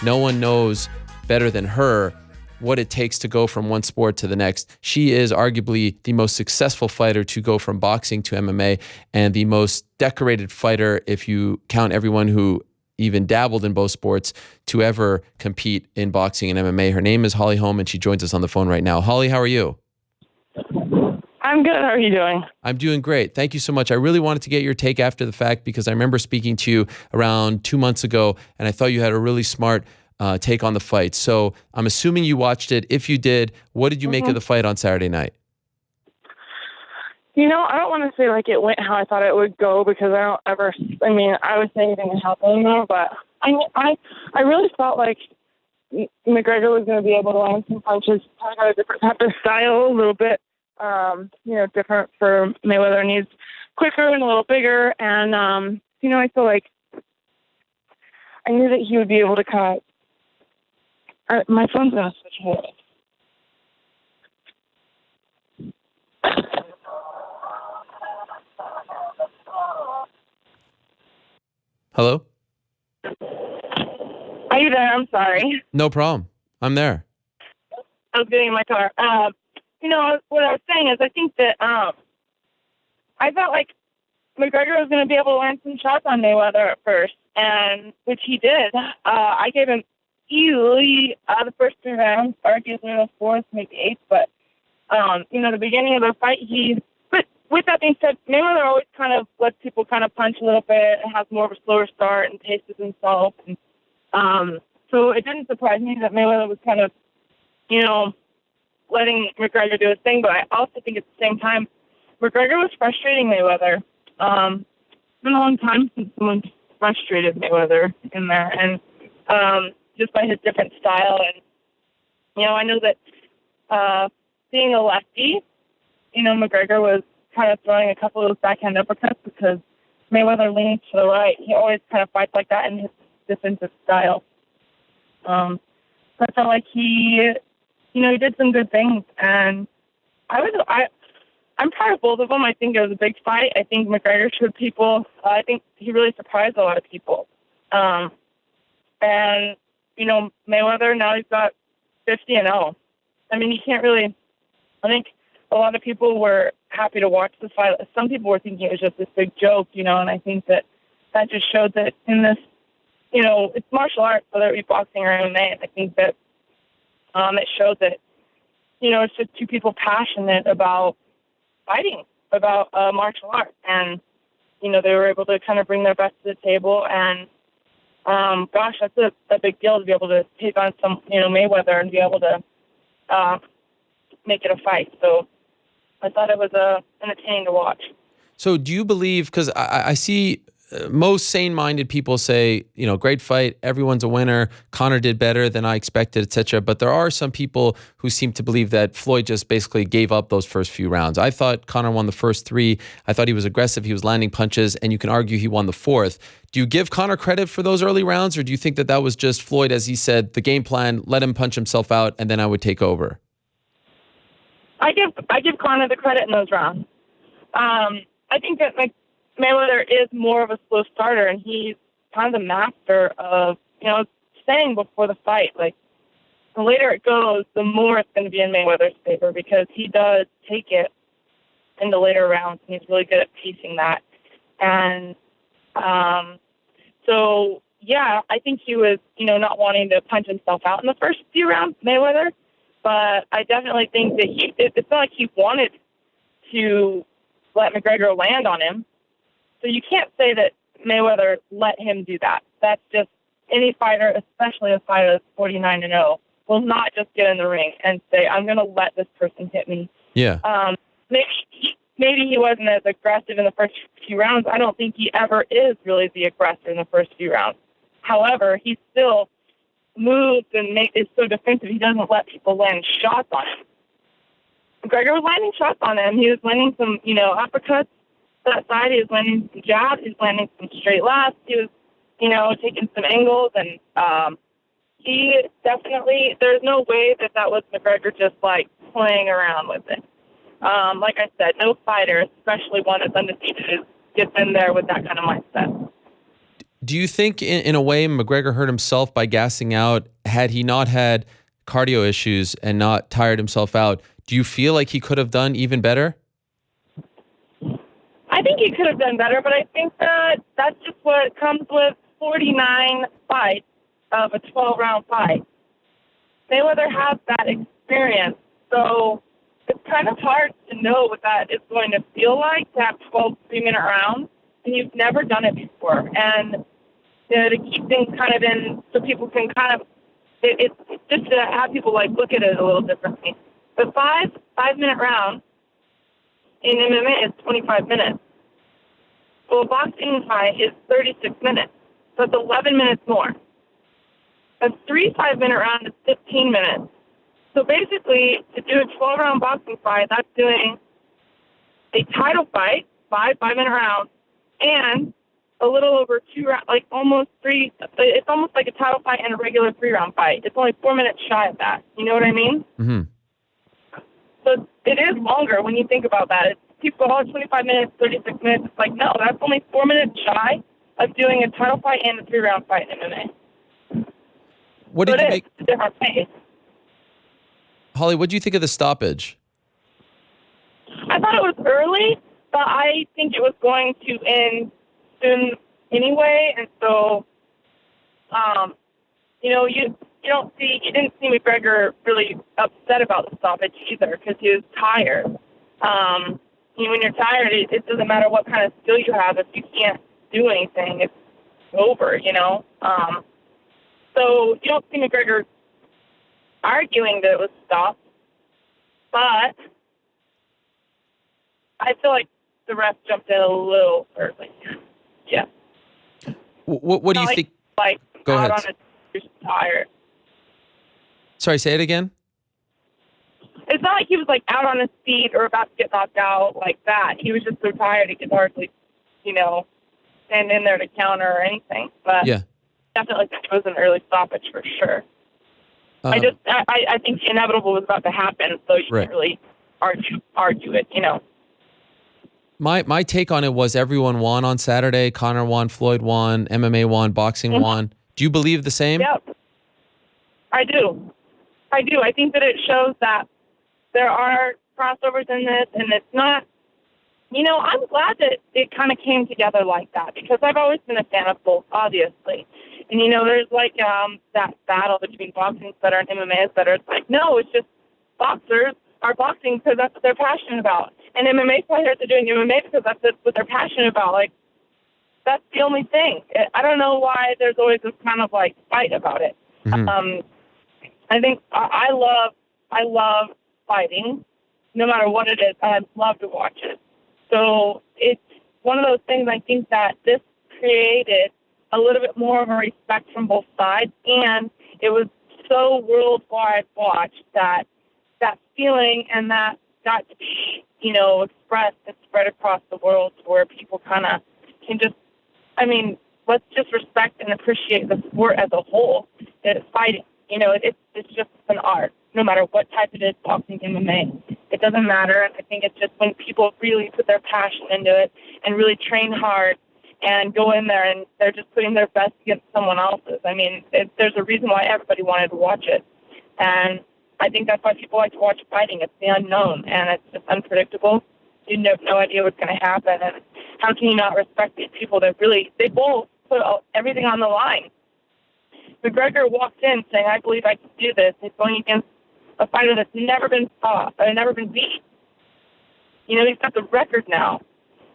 no one knows better than her what it takes to go from one sport to the next. She is arguably the most successful fighter to go from boxing to MMA, and the most decorated fighter, if you count everyone who even dabbled in both sports, to ever compete in boxing and MMA. Her name is Holm, and she joins us on the phone right now. Holly, how are you? I'm good. How are you doing? I'm doing great. Thank you so much. I really wanted to get your take after the fact, because I remember speaking to you around 2 months ago, and I thought you had a really smart take on the fight. So I'm assuming you watched it. If you did, what did you make of the fight on Saturday night? You know, I don't want to say like it went how I thought it would go, because I would say anything to help him there, but I really felt like McGregor was going to be able to land some punches, kind of a different type of style, a little bit, different for Mayweather. And he's quicker and a little bigger. And, I feel like I knew that he would be able to kind of, my phone's going to switch hands. Hello? Are you there? I'm sorry. No problem. I'm there. I was getting in my car. What I was saying is I think that I felt like McGregor was going to be able to land some shots on Mayweather at first, and which he did. I gave him easily the first 3 rounds, arguably the fourth, maybe eighth, but the beginning of the fight, but with that being said, Mayweather always kind of lets people kind of punch a little bit and has more of a slower start and paces himself. And, so it didn't surprise me that Mayweather was kind of, letting McGregor do his thing. But I also think at the same time, McGregor was frustrating Mayweather. It's been a long time since someone frustrated Mayweather in there. And just by his different style. And, I know that being a lefty, McGregor was kind of throwing a couple of those backhand uppercuts because Mayweather leans to the right. He always kind of fights like that in his defensive style. So I felt like he did some good things, and I'm proud of both of them. I think it was a big fight. I think McGregor showed people. I think he really surprised a lot of people. And Mayweather, now he's got 50-0. I mean, you can't really. I think a lot of people were happy to watch the fight. Some people were thinking it was just this big joke, and I think that just showed that in this, it's martial arts, whether it be boxing or MMA. I think that it showed that, it's just two people passionate about fighting, about martial arts. And, they were able to kind of bring their best to the table. And, that's a big deal to be able to take on some, Mayweather and be able to make it a fight. So I thought it was entertaining to watch. So do you believe, because I see most sane-minded people say, great fight, everyone's a winner, Conor did better than I expected, etc. But there are some people who seem to believe that Floyd just basically gave up those first few rounds. I thought Conor won the first 3. I thought he was aggressive, he was landing punches, and you can argue he won the 4th. Do you give Conor credit for those early rounds, or do you think that was just Floyd, as he said, the game plan, let him punch himself out, and then I would take over? I give Conor the credit in those rounds. I think that Mayweather is more of a slow starter, and he's kind of the master of, saying before the fight, like, the later it goes, the more it's going to be in Mayweather's favor, because he does take it in the later rounds, and he's really good at pacing that. And I think he was, not wanting to punch himself out in the first few rounds, Mayweather, but I definitely think that it's not like he wanted to let McGregor land on him. So you can't say that Mayweather let him do that. That's just any fighter, especially a fighter that's 49-0, will not just get in the ring and say, I'm going to let this person hit me. Yeah. Maybe he wasn't as aggressive in the first few rounds. I don't think he ever is really the aggressor in the first few rounds. However, he still moves and is so defensive, he doesn't let people land shots on him. McGregor was landing shots on him. He was landing some, uppercuts that side. He was landing some jabs. He was landing some straight lefts. He was, taking some angles. And he definitely, there's no way that was McGregor just, playing around with it. Like I said, no fighter, especially one that's undefeated, gets in there with that kind of mindset. Do you think in a way McGregor hurt himself by gassing out? Had he not had cardio issues and not tired himself out, do you feel like he could have done even better? I think he could have done better, but I think that that's just what comes with 49 fights of a 12-round fight. Mayweather has that experience, so it's kind of hard to know what that is going to feel like to have 12 3-minute rounds, and you've never done it before. And to keep things kind of in, so people can kind of, it's just to have people like look at it a little differently. The 5-minute round in MMA is 25 minutes. Well, a boxing fight is 36 minutes. So it's 11 minutes more. A 3 5-minute round is 15 minutes. So basically, to do a 12-round boxing fight, that's doing a title fight, 5-minute rounds, and a little over 2 rounds, like almost 3. It's almost like a title fight and a regular 3-round fight. It's only 4 minutes shy of that. You know what I mean? Mm-hmm. So it is longer when you think about that. People go, 25 minutes, 36 minutes. It's like, no, that's only 4 minutes shy of doing a title fight and a 3-round fight in MMA. What did you make? It's a different pace. Holly, what do you think of the stoppage? I thought it was early, but I think it was going to end soon anyway. And so, you didn't see McGregor really upset about the stoppage either because he was tired. When you're tired, it doesn't matter what kind of skill you have. If you can't do anything, it's over, So you don't see McGregor arguing that it was stopped, but I feel like the ref jumped in a little early. Yeah. What do you think? Like, go ahead. On a tired. Sorry, say it again. It's not like he was like out on his feet or about to get knocked out like that. He was just so tired he could hardly, stand in there to counter or anything. But yeah, definitely think it was an early stoppage for sure. I think the inevitable was about to happen, so you can't really argue it, My take on it was everyone won on Saturday. Conor won, Floyd won, MMA won, boxing won. Do you believe the same? Yep. I do. I think that it shows that there are crossovers in this, and it's not, I'm glad that it kind of came together like that, because I've always been a fan of both, obviously. And, there's like that battle between boxing better and MMA is better. It's like, no, it's just boxers are boxing because that's what they're passionate about. And MMA players are doing MMA because that's what they're passionate about. Like, that's the only thing. I don't know why there's always this kind of like fight about it. Mm-hmm. I think I love fighting, no matter what it is. I love to watch it. So it's one of those things. I think that this created a little bit more of a respect from both sides, and it was so worldwide watched that feeling and that got to be, expressed and spread across the world to where people kind of can just, let's just respect and appreciate the sport as a whole. It's fighting. It's just an art, no matter what type it is, boxing, MMA. It doesn't matter. And I think it's just when people really put their passion into it and really train hard and go in there and they're just putting their best against someone else's. There's a reason why everybody wanted to watch it. And I think that's why people like to watch fighting. It's the unknown, and it's just unpredictable. You have no idea what's going to happen. And how can you not respect these people that really, they both put everything on the line. McGregor walked in saying, I believe I can do this. He's going against a fighter that's never been fought, never been beat. He's got the record now.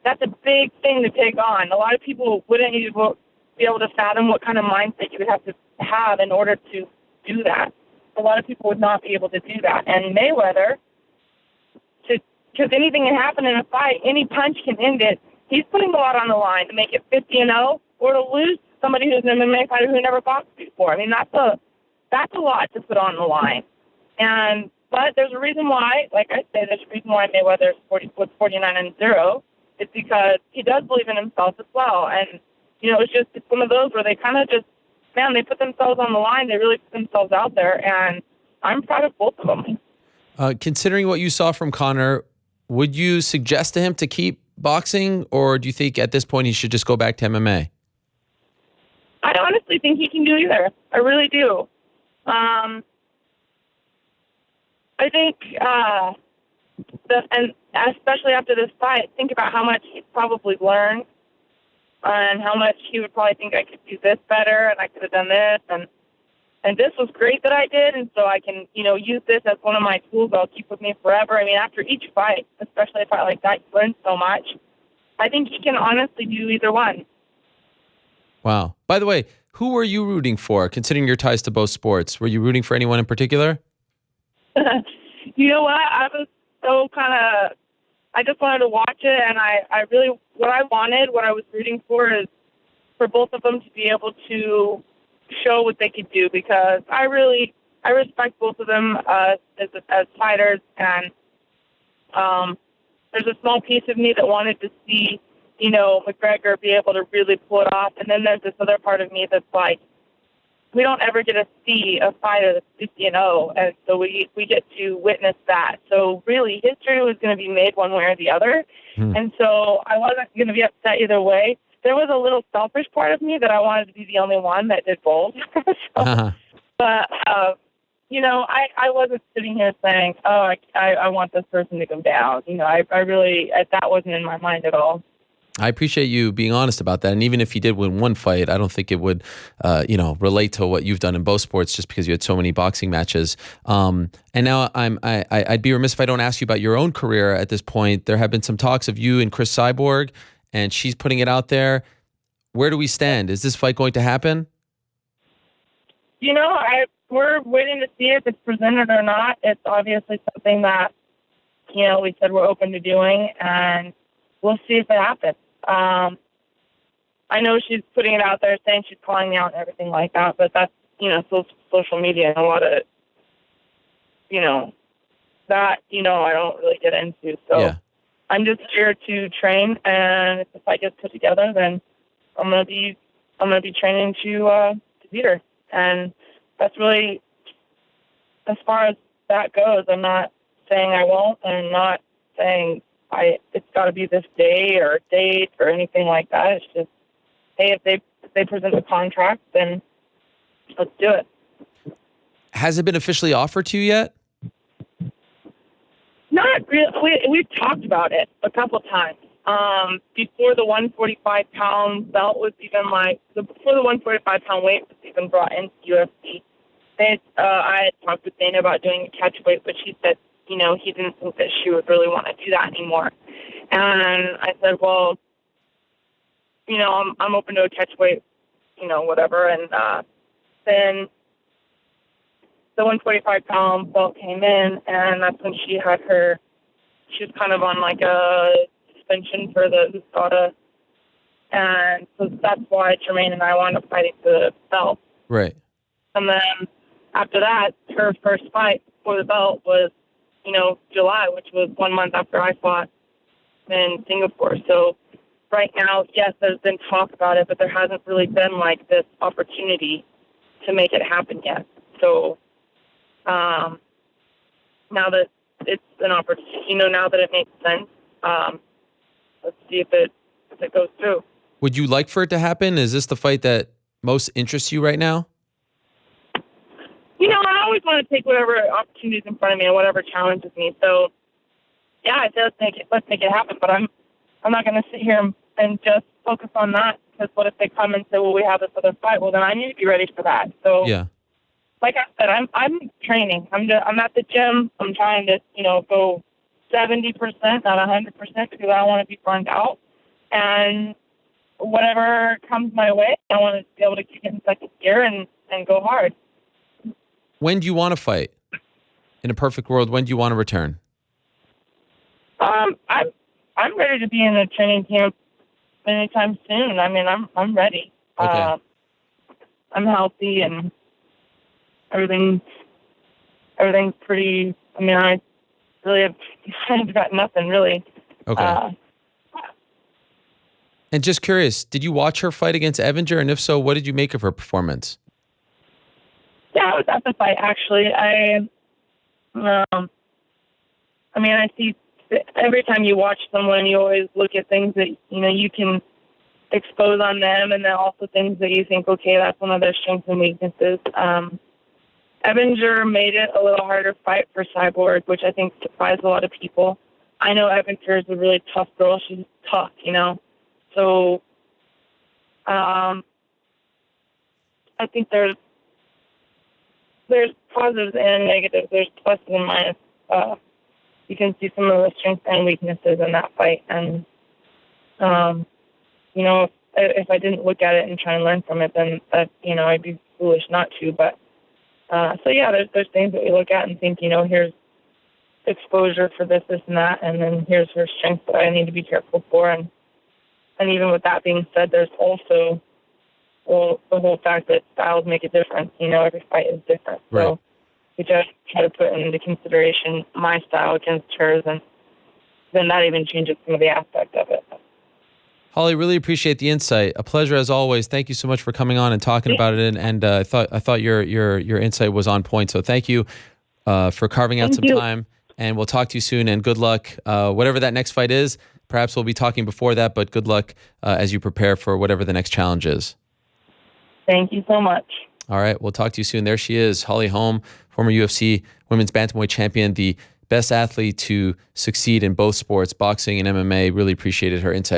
That's a big thing to take on. A lot of people wouldn't even be able to fathom what kind of mindset you would have to have in order to do that. A lot of people would not be able to do that. And Mayweather, because anything can happen in a fight, any punch can end it. He's putting a lot on the line to make it 50-0 or to lose somebody who's an MMA fighter who never boxed before. That's a lot to put on the line. But there's a reason why, like I say, there's a reason why Mayweather was 49-0. It's because he does believe in himself as well. And, it's one of those where they kind of just, they put themselves on the line. They really put themselves out there. And I'm proud of both of them. Considering what you saw from Conor, would you suggest to him to keep boxing, or do you think at this point he should just go back to MMA? I honestly think he can do either. I really do. I think, and especially after this fight, think about how much he's probably learned and how much he would probably think I could do this better and I could have done this. And this was great that I did, and so I can, use this as one of my tools that'll keep with me forever. I mean, after each fight, especially a fight like that, you learn so much. I think he can honestly do either one. Wow. By the way, who were you rooting for, considering your ties to both sports? Were you rooting for anyone in particular? You know what? I was so I just wanted to watch it, and I really, what I was rooting for is for both of them to be able to show what they could do, because I respect both of them as fighters, and there's a small piece of me that wanted to see, McGregor be able to really pull it off, and then there's this other part of me that's like, we don't ever get to see a fighter that's 50-0, and so we get to witness that. So really, history was going to be made one way or the other, and so I wasn't going to be upset either way. There was a little selfish part of me that I wanted to be the only one that did both. But, I wasn't sitting here saying, oh, I want this person to go down. I really, that wasn't in my mind at all. I appreciate you being honest about that. And even if you did win one fight, I don't think it would, relate to what you've done in both sports, just because you had so many boxing matches. And now I'd be remiss if I don't ask you about your own career at this point. There have been some talks of you and Chris Cyborg, and she's putting it out there. Where do we stand? Is this fight going to happen? We're waiting to see if it's presented or not. It's obviously something that, we said we're open to doing, and we'll see if it happens. I know she's putting it out there saying she's calling me out and everything like that, but that's, social media and a lot of, that, I don't really get into. So yeah. I'm just here to train, and if the fight gets put together, then I'm gonna be training to beat her. And that's really, as far as that goes, I'm not saying I won't, and I'm not saying it's got to be this day or date or anything like that. It's just, hey, if they present the contract, then let's do it. Has it been officially offered to you yet? Not really. We've talked about it a couple times. Before the 145-pound belt was even before the 145-pound weight was even brought into UFC, I had talked with Dana about doing a catch weight, but she said, he didn't think that she would really want to do that anymore. And I said, well, I'm open to a catch weight, whatever. And then the 145-pound belt came in, and that's when she was kind of on like a suspension for the USADA. And so that's why Jermaine and I wound up fighting for the belt. Right. And then after that, her first fight for the belt was, July, which was 1 month after I fought in Singapore. So right now, yes, there's been talk about it, but there hasn't really been this opportunity to make it happen yet. So now that it's an opportunity, now that it makes sense, let's see if it goes through. Would you like for it to happen? Is this the fight that most interests you right now? I always want to take whatever opportunities in front of me and whatever challenges me. So, yeah, I said let's make it happen. But I'm not going to sit here and just focus on that, because what if they come and say, well, we have this other fight? Well, then I need to be ready for that. So, yeah, like I said, I'm training. I'm at the gym. I'm trying to go 70%, not 100%, because I don't want to be burned out. And whatever comes my way, I want to be able to kick it in second gear and go hard. When do you want to fight? In a perfect world, when do you want to return? I'm ready to be in a training camp anytime soon. I mean, I'm ready. Okay. I'm healthy and everything's pretty. I mean, I really I've got nothing really. Okay. And just curious, did you watch her fight against Evinger? And if so, what did you make of her performance? Yeah, I was at the fight, actually. I see every time you watch someone, you always look at things that, you can expose on them, and then also things that you think, okay, that's one of their strengths and weaknesses. Evinger made it a little harder fight for Cyborg, which I think surprised a lot of people. I know Evinger is a really tough girl. She's tough, So I think there's positives and negatives. There's pluses and minuses. You can see some of the strengths and weaknesses in that fight. And, if I didn't look at it and try and learn from it, then, I'd be foolish not to. But, there's things that we look at and think, here's exposure for this, and that, and then here's her strengths that I need to be careful for. And even with that being said, there's also the whole fact that styles make a difference. Every fight is different. Right. So we just try to put into consideration my style against hers, and then that even changes some of the aspect of it. Holly, really appreciate the insight. A pleasure as always. Thank you so much for coming on and talking about it. And I thought your insight was on point. So thank you for carving out some time. And we'll talk to you soon. And good luck, whatever that next fight is. Perhaps we'll be talking before that, but good luck as you prepare for whatever the next challenge is. Thank you so much. All right, we'll talk to you soon. There she is, Holly Holm, former UFC women's bantamweight champion, the best athlete to succeed in both sports, boxing and MMA. Really appreciated her insight.